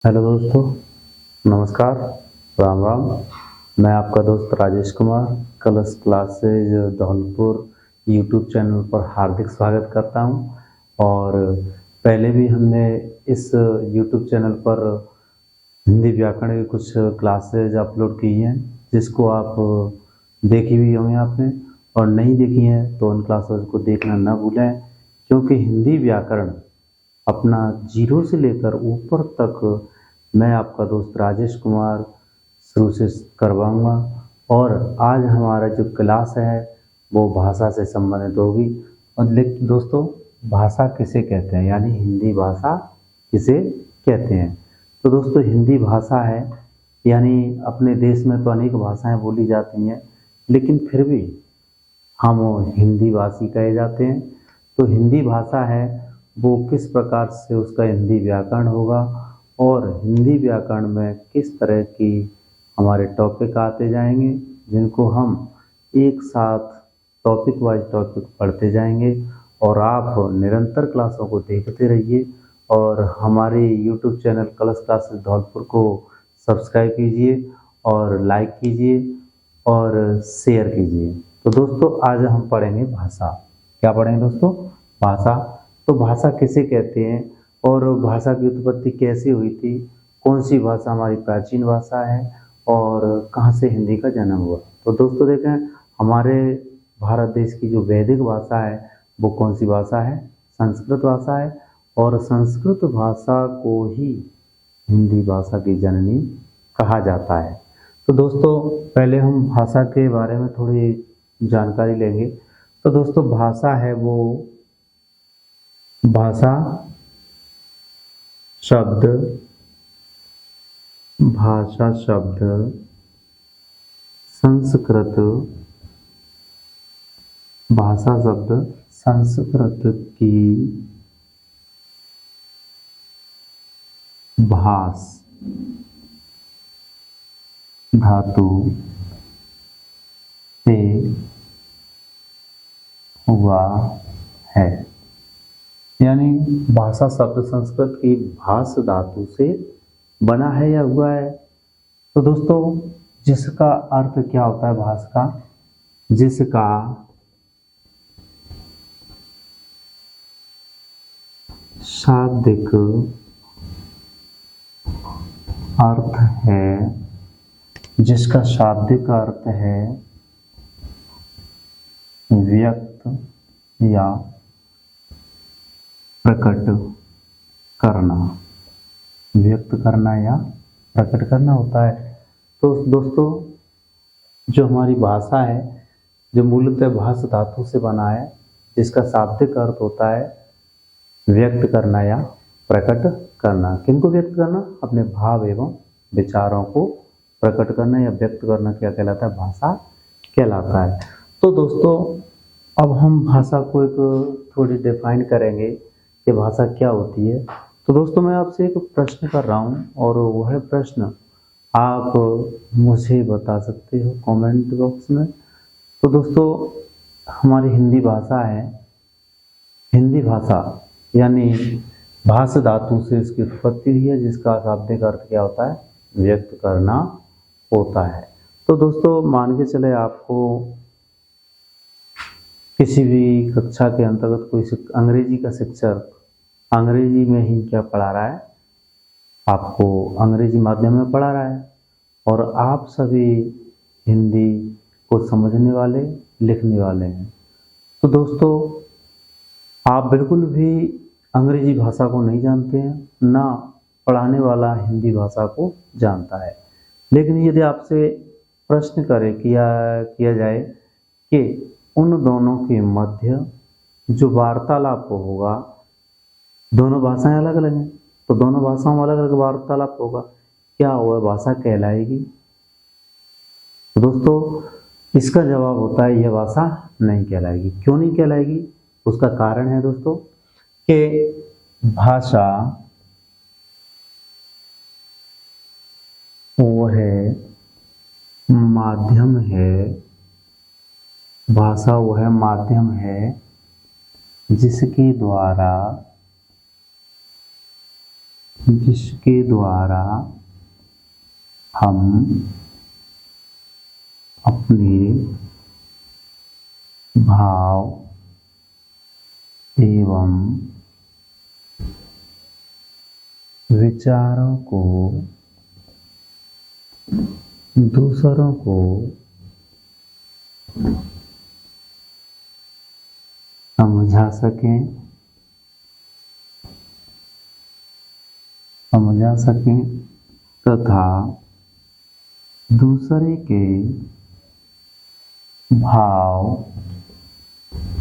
Hello दोस्तों, नमस्कार, राम राम। मैं आपका दोस्त राजेश कुमार कलश क्लासेज धौलपुर यूट्यूब चैनल पर हार्दिक स्वागत करता हूं। और पहले भी हमने इस यूट्यूब चैनल पर हिंदी व्याकरण की कुछ क्लासेज अपलोड की हैं, जिसको आप देखी भी होंगे आपने, और नहीं देखी हैं तो उन क्लासेज को देखना ना भूलें, क्योंकि हिंदी व्याकरण अपना जीरो से लेकर ऊपर तक मैं आपका दोस्त राजेश कुमार शुरू से करवाऊंगा। और आज हमारा जो क्लास है वो भाषा से संबंधित होगी। और लेकिन दोस्तों, भाषा किसे कहते हैं, यानी हिंदी भाषा किसे कहते हैं। तो दोस्तों, हिंदी भाषा है, यानी अपने देश में तो अनेक भाषाएं बोली जाती हैं, लेकिन फिर भी हम हिंदी भाषी कहे जाते हैं। तो हिंदी भाषा है वो किस प्रकार से उसका हिंदी व्याकरण होगा, और हिंदी व्याकरण में किस तरह की हमारे टॉपिक आते जाएंगे, जिनको हम एक साथ टॉपिक वाइज टॉपिक पढ़ते जाएंगे। और आप निरंतर क्लासों को देखते रहिए और हमारे यूट्यूब चैनल कलश क्लासेस धौलपुर को सब्सक्राइब कीजिए और लाइक कीजिए और शेयर कीजिए। तो दोस्तों, आज हम पढ़ेंगे भाषा। क्या पढ़ेंगे दोस्तों? भाषा। तो भाषा किसे कहते हैं और भाषा की उत्पत्ति कैसे हुई थी, कौन सी भाषा हमारी प्राचीन भाषा है और कहाँ से हिंदी का जन्म हुआ। तो दोस्तों देखें, हमारे भारत देश की जो वैदिक भाषा है वो कौन सी भाषा है? संस्कृत भाषा है। और संस्कृत भाषा को ही हिंदी भाषा की जननी कहा जाता है। तो दोस्तों, पहले हम भाषा के बारे में थोड़ी जानकारी लेंगे। तो दोस्तों, भाषा है वो भाषा शब्द भाषा शब्द संस्कृत भाषा शब्द संस्कृत की भाष धातु से हुआ है। यानी भाषा शब्द संस्कृत की भाष धातु से बना है या हुआ है। तो दोस्तों, जिसका अर्थ क्या होता है भाष का? जिसका शाब्दिक अर्थ है, जिसका शाब्दिक अर्थ है व्यक्त या प्रकट करना, व्यक्त करना या प्रकट करना होता है। तो दोस्तों, जो हमारी भाषा है, जो मूलतः भाष धातु से बना है, जिसका शाब्दिक अर्थ होता है व्यक्त करना या प्रकट करना। किनको व्यक्त करना? अपने भाव एवं विचारों को प्रकट करना या व्यक्त करना क्या कहलाता है? भाषा कहलाता है। तो दोस्तों, अब हम भाषा को एक थोड़ी डिफाइन करेंगे कि भाषा क्या होती है। तो दोस्तों, मैं आपसे एक प्रश्न कर रहा हूँ और वह प्रश्न आप मुझे बता सकते हो कमेंट बॉक्स में। तो दोस्तों, हमारी हिंदी भाषा है, हिंदी भाषा यानी भाष धातु से इसकी उत्पत्ति हुई है, जिसका शाब्दिक अर्थ क्या होता है? व्यक्त करना होता है। तो दोस्तों, मान के चले आपको किसी भी कक्षा के अंतर्गत कोई अंग्रेजी का शिक्षक अंग्रेजी में ही क्या पढ़ा रहा है, आपको अंग्रेजी माध्यम में पढ़ा रहा है, और आप सभी हिंदी को समझने वाले, लिखने वाले हैं। तो दोस्तों, आप बिल्कुल भी अंग्रेजी भाषा को नहीं जानते हैं, ना पढ़ाने वाला हिंदी भाषा को जानता है। लेकिन यदि आपसे प्रश्न किया जाए कि उन दोनों के मध्य जो वार्तालाप होगा, दोनों भाषाएं अलग अलग हैं, तो दोनों भाषाओं में अलग अलग वार्तालाप होगा, क्या वह भाषा कहलाएगी? तो दोस्तों, इसका जवाब होता है यह भाषा नहीं कहलाएगी। क्यों नहीं कहलाएगी? उसका कारण है दोस्तों कि भाषा वह माध्यम है, भाषा वह माध्यम है जिसके द्वारा जिसके द्वारा हम अपने भाव एवं विचारों को दूसरों को समझा सकें तथा दूसरे के भाव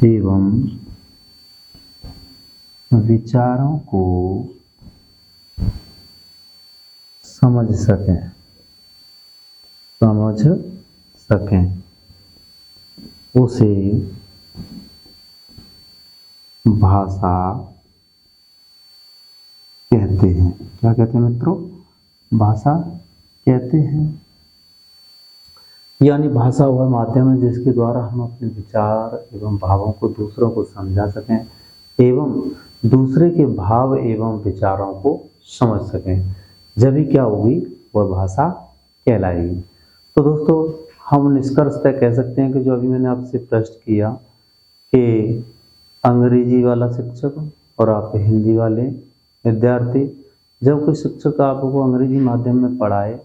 एवं विचारों को समझ सकें उसे भाषा कहते हैं। क्या कहते हैं मित्रों? भाषा कहते हैं। यानी भाषा वह माध्यम है जिसके द्वारा हम अपने विचार एवं भावों को दूसरों को समझा सकें एवं दूसरे के भाव एवं विचारों को समझ सकें। जब भी क्या होगी, वह भाषा कहलाएगी। तो दोस्तों, हम निष्कर्षतः कह सकते हैं कि जो अभी मैंने आपसे प्रश्न किया कि अंग्रेजी वाला शिक्षक और आप हिंदी वाले विद्यार्थी, जब कोई शिक्षक आपको अंग्रेजी माध्यम में पढ़ाए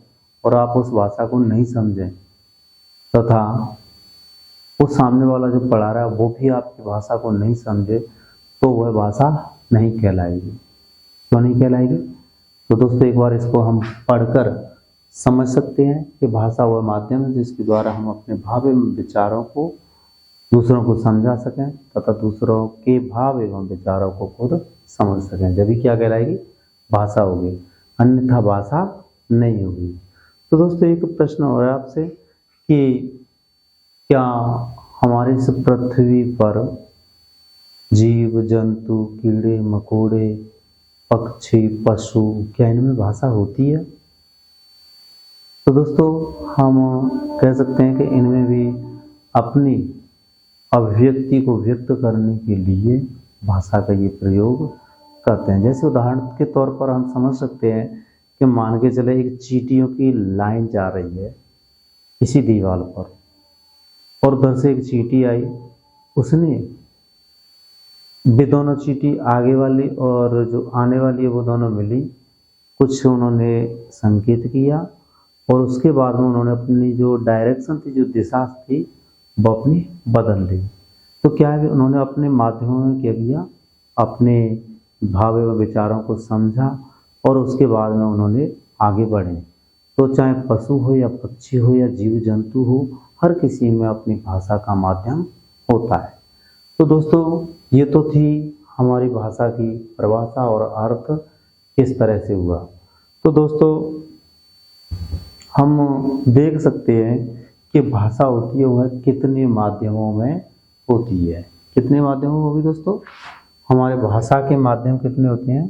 और आप उस भाषा को नहीं समझें तथा वो सामने वाला जो पढ़ा रहा है वो भी आपकी भाषा को नहीं समझे, तो वह भाषा नहीं कहलाएगी। क्यों नहीं कहलाएगी? तो दोस्तों, एक बार इसको हम पढ़कर समझ सकते हैं कि भाषा वह माध्यम है जिसके द्वारा हम अपने भाव एवं विचारों को दूसरों को समझा सकें तथा दूसरों के भाव एवं विचारों को खुद समझ सकें। जब भी क्या कहलाएगी? भाषा होगी, अन्यथा भाषा नहीं होगी। तो दोस्तों, एक प्रश्न हो रहा है आपसे कि क्या हमारे इस पृथ्वी पर जीव जंतु, कीड़े मकोड़े, पक्षी, पशु, क्या इनमें भाषा होती है? तो दोस्तों, हम कह सकते हैं कि इनमें भी अपनी अभिव्यक्ति को व्यक्त करने के लिए भाषा का ये प्रयोग करते हैं। जैसे उदाहरण के तौर पर हम समझ सकते हैं कि मान के चले एक चींटियों की लाइन जा रही है किसी दीवार पर और उधर से एक चींटी आई, उसने वे दोनों चींटी आगे वाली और जो आने वाली है वो दोनों मिली, कुछ उन्होंने संकेत किया और उसके बाद में उन्होंने अपनी जो डायरेक्शन थी, जो दिशा थी, वो अपनी बदल दी। तो क्या है, उन्होंने अपने माध्यमों में क्या किया, अपने भाव एवं विचारों को समझा और उसके बाद में उन्होंने आगे बढ़े। तो चाहे पशु हो या पक्षी हो या जीव जंतु हो, हर किसी में अपनी भाषा का माध्यम होता है। तो दोस्तों, ये तो थी हमारी भाषा की परिभाषा और अर्थ किस तरह से हुआ। तो दोस्तों, हम देख सकते हैं कि भाषा होती है वह कितने माध्यमों में होती है। कितने माध्यमों में होगी दोस्तों? हमारे भाषा के माध्यम कितने होते हैं?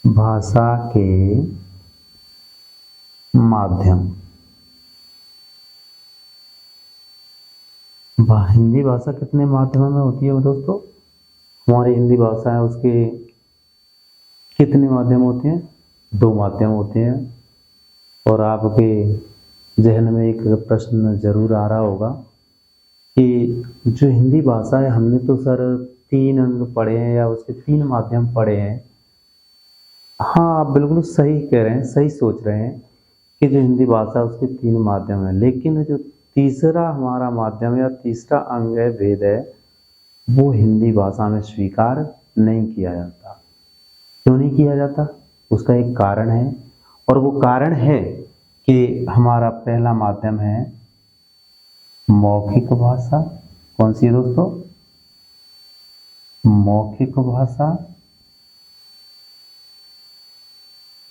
भाषा के माध्यम, हिंदी भाषा कितने माध्यमों में होती है दोस्तों? हमारी हिंदी भाषा है उसके कितने माध्यम होते हैं? 2 माध्यम होते हैं। और आपके जहन में एक प्रश्न जरूर आ रहा होगा कि जो हिंदी भाषा है, हमने तो सर 3 अंग पढ़े हैं या उसके 3 माध्यम पढ़े हैं। हाँ, आप बिल्कुल सही कह रहे हैं, सही सोच रहे हैं कि जो हिंदी भाषा है उसके 3 माध्यम है, लेकिन जो तीसरा हमारा माध्यम या तीसरा अंग है, भेद है, वो हिंदी भाषा में स्वीकार नहीं किया जाता। क्यों नहीं किया जाता? उसका एक कारण है, और वो कारण है कि हमारा पहला माध्यम है मौखिक भाषा। कौन सी है दोस्तों? मौखिक भाषा।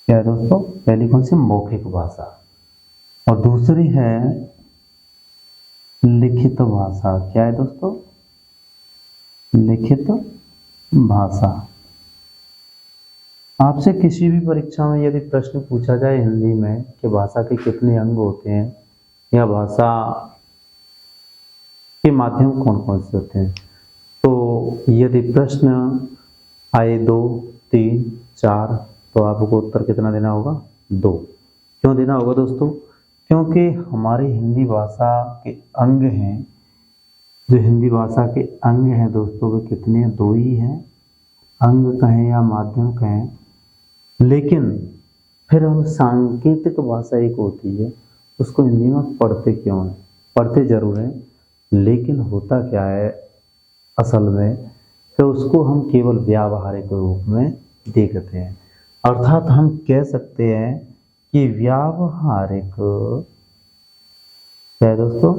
क्या है दोस्तों? पहली कौन सी? मौखिक भाषा। और दूसरी है लिखित भाषा। क्या है दोस्तों? लिखित भाषा। आपसे किसी भी परीक्षा में यदि प्रश्न पूछा जाए हिंदी में कि भाषा के कितने अंग होते हैं या भाषा के माध्यम कौन कौन से होते हैं, तो यदि प्रश्न आए 2, 3, 4, तो आपको उत्तर कितना देना होगा? 2। क्यों देना होगा दोस्तों? क्योंकि हमारी हिंदी भाषा के अंग हैं, जो हिंदी भाषा के अंग हैं दोस्तों वे कितने? 2 ही हैं, अंग कहें या माध्यम कहें। लेकिन फिर हम सांकेतिक भाषा एक होती है, उसको हिंदी में पढ़ते क्यों हैं? पढ़ते जरूर हैं, लेकिन होता क्या है असल में कि उसको हम केवल व्यावहारिक रूप में देखते हैं। अर्थात हम कह सकते हैं कि व्यावहारिक, क्या है दोस्तों?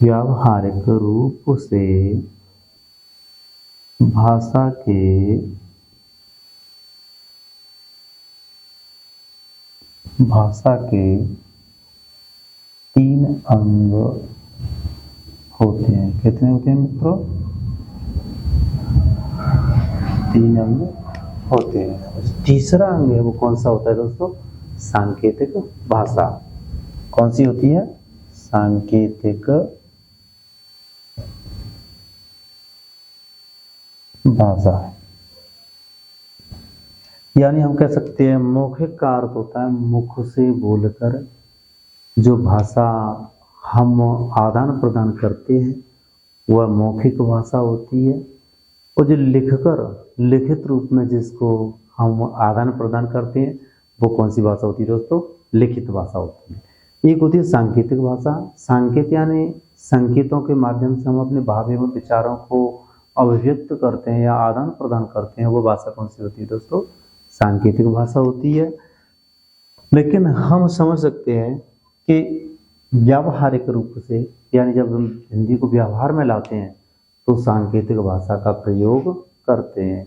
व्यावहारिक रूप से भाषा के 3 अंग होते हैं। कितने होते हैं मित्रों? 3 अंग होते हैं। तीसरा अंग है वो कौन सा होता है दोस्तों? सांकेतिक भाषा। कौन सी होती है? सांकेतिक भाषा। यानी हम कह सकते हैं मौखिक का अर्थ होता है मुख से बोलकर जो भाषा हम आदान प्रदान करते हैं वह मौखिक भाषा होती है, और जो लिखकर लिखित रूप में जिसको हम आदान प्रदान करते हैं वो कौन सी भाषा होती है दोस्तों? लिखित भाषा होती है। एक होती है सांकेतिक भाषा। सांकेत यानी संकेतों के माध्यम से हम अपने भाव एवं विचारों को अभिव्यक्त करते हैं या आदान प्रदान करते हैं, वो भाषा कौन सी होती है दोस्तों? सांकेतिक भाषा होती है। लेकिन हम समझ सकते हैं कि व्यावहारिक रूप से, यानी जब हम हिंदी को व्यवहार में लाते हैं तो सांकेतिक भाषा का प्रयोग करते हैं।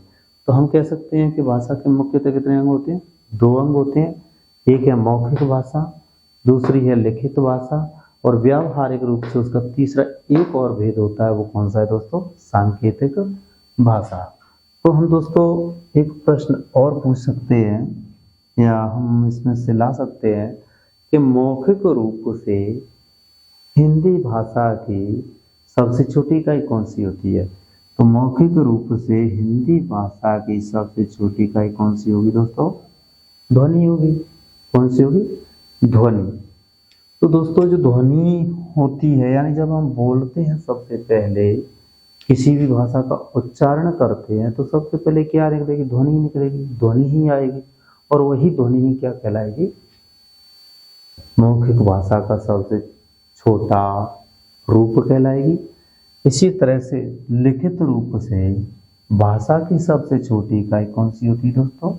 तो हम कह सकते हैं कि भाषा के मुख्यतः कितने अंग होते हैं? 2 अंग होते हैं। एक है मौखिक भाषा, दूसरी है लिखित भाषा, और व्यावहारिक रूप से उसका तीसरा एक और भेद होता है, वो कौन सा है दोस्तों? सांकेतिक भाषा। तो हम दोस्तों एक प्रश्न और पूछ सकते हैं या हम इसमें से ला सकते हैं कि मौखिक रूप से हिंदी भाषा की सबसे छोटी इकाई कौन सी होती है? तो मौखिक रूप से हिंदी भाषा की सबसे छोटी इकाई कौन सी होगी दोस्तों? ध्वनि होगी। कौन सी होगी? ध्वनि। तो दोस्तों जो ध्वनि होती है, यानी जब हम बोलते हैं सबसे पहले किसी भी भाषा का उच्चारण करते हैं तो सबसे पहले क्या निकलेगी? ध्वनि निकलेगी, ध्वनि ही आएगी, और वही ध्वनि ही क्या कहलाएगी? मौखिक भाषा का सबसे छोटा रूप कहलाएगी। इसी तरह से लिखित रूप से भाषा की सबसे छोटी इकाई कौन सी होती है दोस्तों?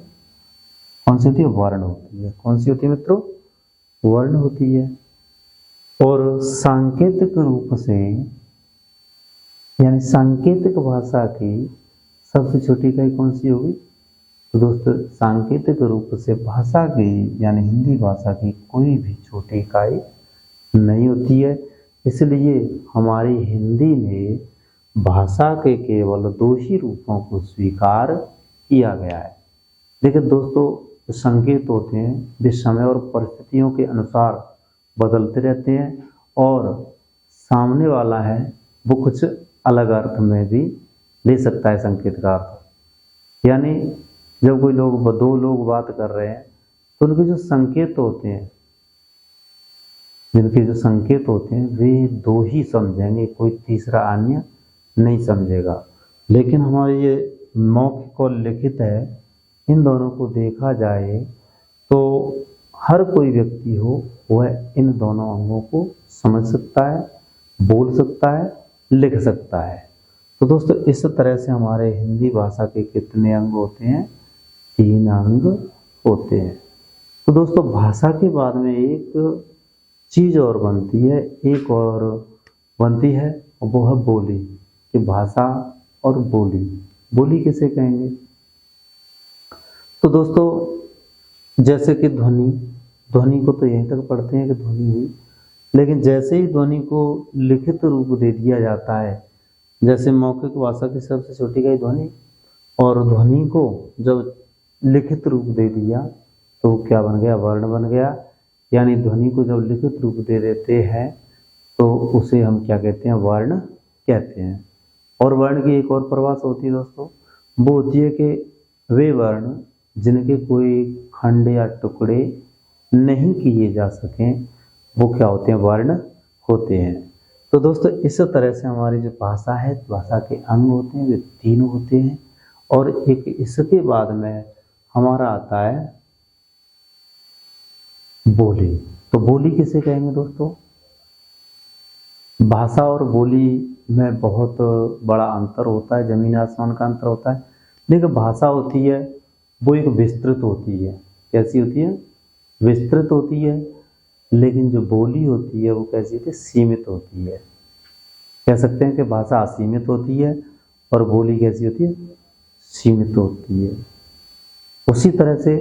कौन सी होती है? वर्ण होती है। कौन सी होती है मित्रों? वर्ण होती है। और सांकेतिक रूप से, यानी सांकेतिक भाषा की सबसे छोटी इकाई कौन सी होगी? तो दोस्तों सांकेतिक रूप से भाषा की, यानी हिंदी भाषा की कोई भी छोटी इकाई नहीं होती है। इसलिए हमारी हिंदी में भाषा के केवल 2 ही रूपों को स्वीकार किया गया है। देखिए दोस्तों, संकेत होते हैं वे समय और परिस्थितियों के अनुसार बदलते रहते हैं, और सामने वाला है वो कुछ अलग अर्थ में भी ले सकता है संकेत का अर्थ। यानी जब कोई लोग 2 लोग बात कर रहे हैं तो उनके जो संकेत होते हैं, जिनके जो संकेत होते हैं वे 2 ही समझेंगे, कोई तीसरा अन्य नहीं समझेगा। लेकिन हमारे ये मौखिक और लिखित है, इन दोनों को देखा जाए तो हर कोई व्यक्ति हो वह इन दोनों अंगों को समझ सकता है, बोल सकता है, लिख सकता है। तो दोस्तों इस तरह से हमारे हिंदी भाषा के कितने अंग होते हैं? 3 अंग होते हैं। तो दोस्तों भाषा के बाद में एक चीज और बनती है, एक और बनती है, और वो है बोली। कि भाषा और बोली, बोली किसे कहेंगे? तो दोस्तों जैसे कि ध्वनि, ध्वनि को तो यहीं तक पढ़ते हैं कि ध्वनि हुई, लेकिन जैसे ही ध्वनि को लिखित रूप दे दिया जाता है, जैसे मौखिक भाषा की सबसे छोटी इकाई ध्वनि, और ध्वनि को जब लिखित रूप दे दिया तो क्या बन गया? वर्ण बन गया। यानी ध्वनि को जब लिखित रूप दे देते हैं तो उसे हम क्या कहते हैं? वर्ण कहते हैं। और वर्ण की एक और परिभाषा होती है दोस्तों, वो होती है कि वे वर्ण जिनके कोई खंड या टुकड़े नहीं किए जा सकें वो क्या होते हैं, वर्ण होते हैं। तो दोस्तों इस तरह से हमारी जो भाषा है, भाषा के अंग होते हैं वे 3 होते हैं। और एक इसके बाद में हमारा आता है बोली। तो बोली किसे कहेंगे दोस्तों? भाषा और बोली में बहुत बड़ा अंतर होता है, जमीन आसमान का अंतर होता है। देखिए भाषा होती है वो एक विस्तृत होती है। कैसी होती है? विस्तृत होती है। लेकिन जो बोली होती है वो कैसी होती है? सीमित होती है। कह सकते हैं कि भाषा असीमित होती है और बोली कैसी होती है? सीमित होती है। उसी तरह से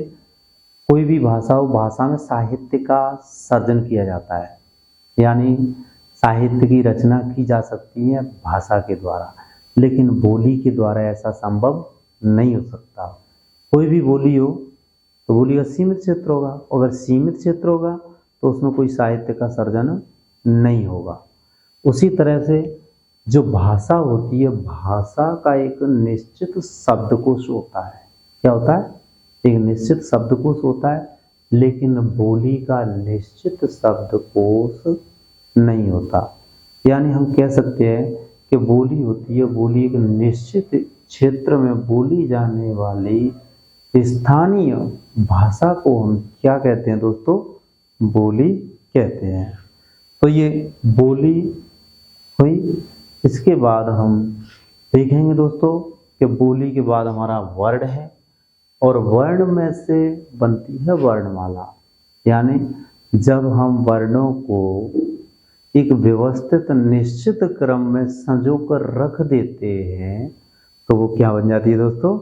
कोई भी भाषा हो, भाषा में साहित्य का सर्जन किया जाता है, यानी साहित्य की रचना की जा सकती है भाषा के द्वारा, लेकिन बोली के द्वारा ऐसा संभव नहीं हो सकता। कोई भी बोली हो तो बोली का सीमित क्षेत्र होगा, अगर सीमित क्षेत्र होगा तो उसमें कोई साहित्य का सर्जन नहीं होगा। उसी तरह से जो भाषा होती है, भाषा का एक निश्चित शब्दकोश होता है। क्या होता है? एक निश्चित शब्दकोश होता है, लेकिन बोली का निश्चित शब्दकोश नहीं होता। यानी हम कह सकते हैं कि बोली होती है, बोली एक निश्चित क्षेत्र में बोली जाने वाली स्थानीय भाषा को हम क्या कहते हैं दोस्तों? बोली कहते हैं। तो ये बोली हुई। इसके बाद हम देखेंगे दोस्तों कि बोली के बाद हमारा वर्ण है, और वर्ण में से बनती है वर्णमाला। यानी जब हम वर्णों को एक व्यवस्थित निश्चित क्रम में संजो कर रख देते हैं तो वो क्या बन जाती है दोस्तों?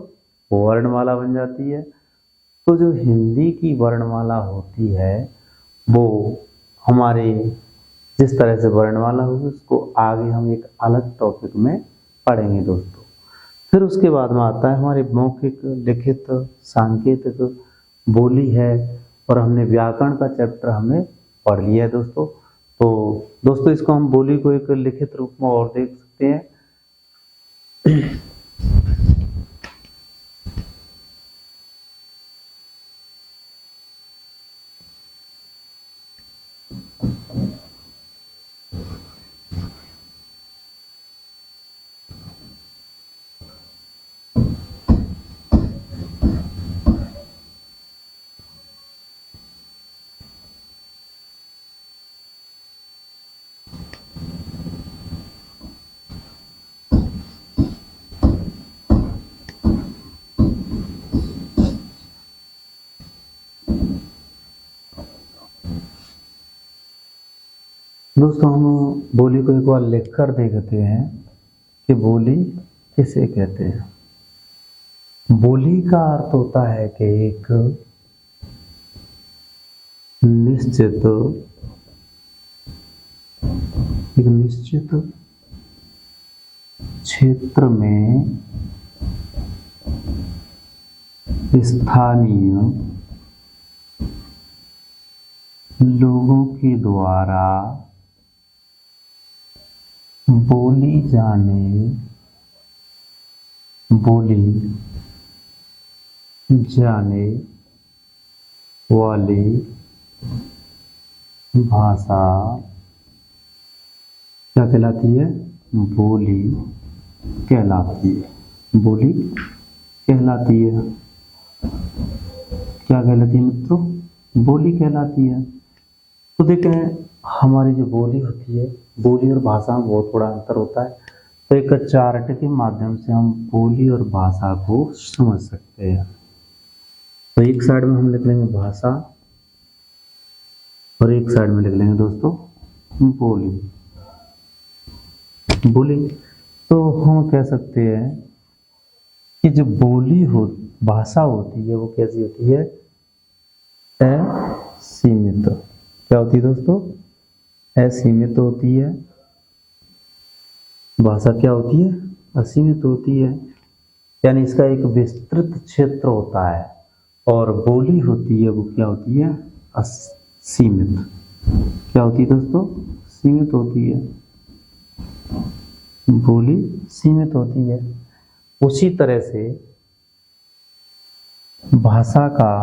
वर्णमाला बन जाती है। तो जो हिंदी की वर्णमाला होती है वो हमारे जिस तरह से वर्णमाला होगी उसको आगे हम एक अलग टॉपिक में पढ़ेंगे दोस्तों। फिर उसके बाद में आता है हमारे मौखिक, लिखित, सांकेतिक बोली है, और हमने व्याकरण का चैप्टर हमने पढ़ लिया है दोस्तों। तो दोस्तों इसको हम बोली को एक लिखित रूप में और देख सकते हैं। दोस्तों हम बोली को एक बार लिख कर देखते हैं कि बोली किसे कहते हैं। बोली का अर्थ होता है कि एक निश्चित क्षेत्र में स्थानीय लोगों के द्वारा बोली जाने वाली भाषा क्या कहलाती है? बोली कहलाती है। बोली कहलाती है। क्या कहलाती है मित्रों? बोली कहलाती है। तो देखें हमारी जो बोली होती है, बोली और भाषा में बहुत बड़ा अंतर होता है। तो एक चार्ट के माध्यम से हम बोली और भाषा को समझ सकते हैं। तो एक साइड में हम लिख लेंगे भाषा और एक साइड में लिख लेंगे दोस्तों बोली। तो हम कह सकते हैं कि जो भाषा होती है वो कैसी होती है? असीमित। क्या होती है दोस्तों? असीमित होती है। भाषा क्या होती है? असीमित होती है, यानी इसका एक विस्तृत क्षेत्र होता है। और बोली होती है वो क्या होती है? सीमित। क्या होती है दोस्तों? सीमित होती है। बोली सीमित होती है। उसी तरह से भाषा का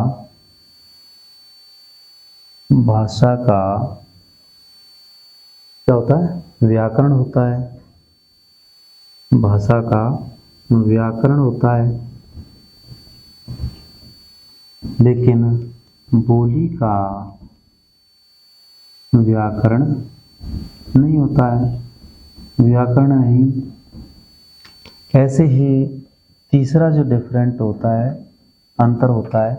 क्या होता है? व्याकरण होता है। भाषा का व्याकरण होता है, लेकिन बोली का व्याकरण नहीं होता है। व्याकरण नहीं। ऐसे ही तीसरा जो डिफरेंट होता है, अंतर होता है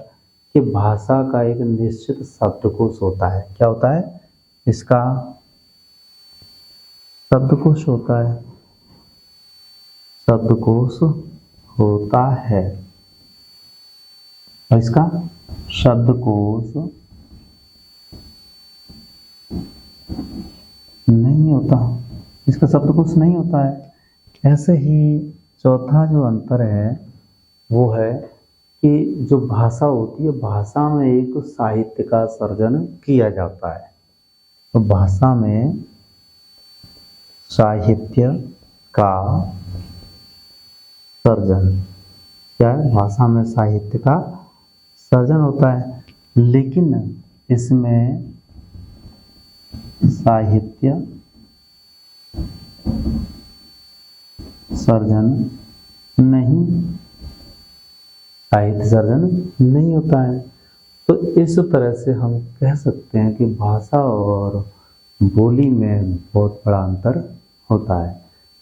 कि भाषा का एक निश्चित शब्दकोश होता है। क्या होता है? इसका शब्दकोश होता है। शब्दकोश होता है और इसका शब्दकोश नहीं होता। इसका शब्दकोश नहीं होता है। ऐसे ही चौथा जो अंतर है वो है कि जो भाषा होती है, भाषा में एक साहित्य का सर्जन किया जाता है। तो भाषा में साहित्य का सर्जन क्या है? भाषा में साहित्य का सर्जन होता है, लेकिन इसमें साहित्य सर्जन नहीं होता है। तो इस तरह से हम कह सकते हैं कि भाषा और बोली में बहुत बड़ा अंतर होता है।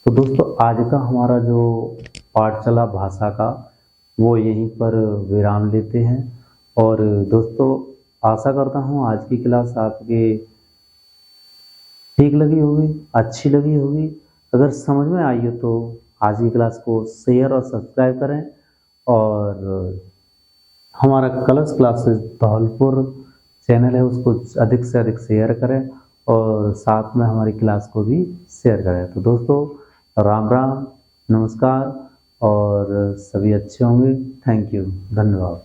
तो दोस्तों, आज का हमारा जो पाठ चला भाषा का, वो यहीं पर विराम लेते हैं। और दोस्तों, आशा करता हूँ आज की क्लास आपके ठीक लगी होगी, अच्छी लगी होगी। अगर समझ में आई हो तो आज की क्लास को शेयर और सब्सक्राइब करें, और हमारा कलर्स क्लासेस धौलपुर चैनल है उसको अधिक से अधिक शेयर करें, और साथ में हमारी क्लास को भी शेयर करें। तो दोस्तों, राम राम, नमस्कार, और सभी अच्छे होंगे। थैंक यू, धन्यवाद।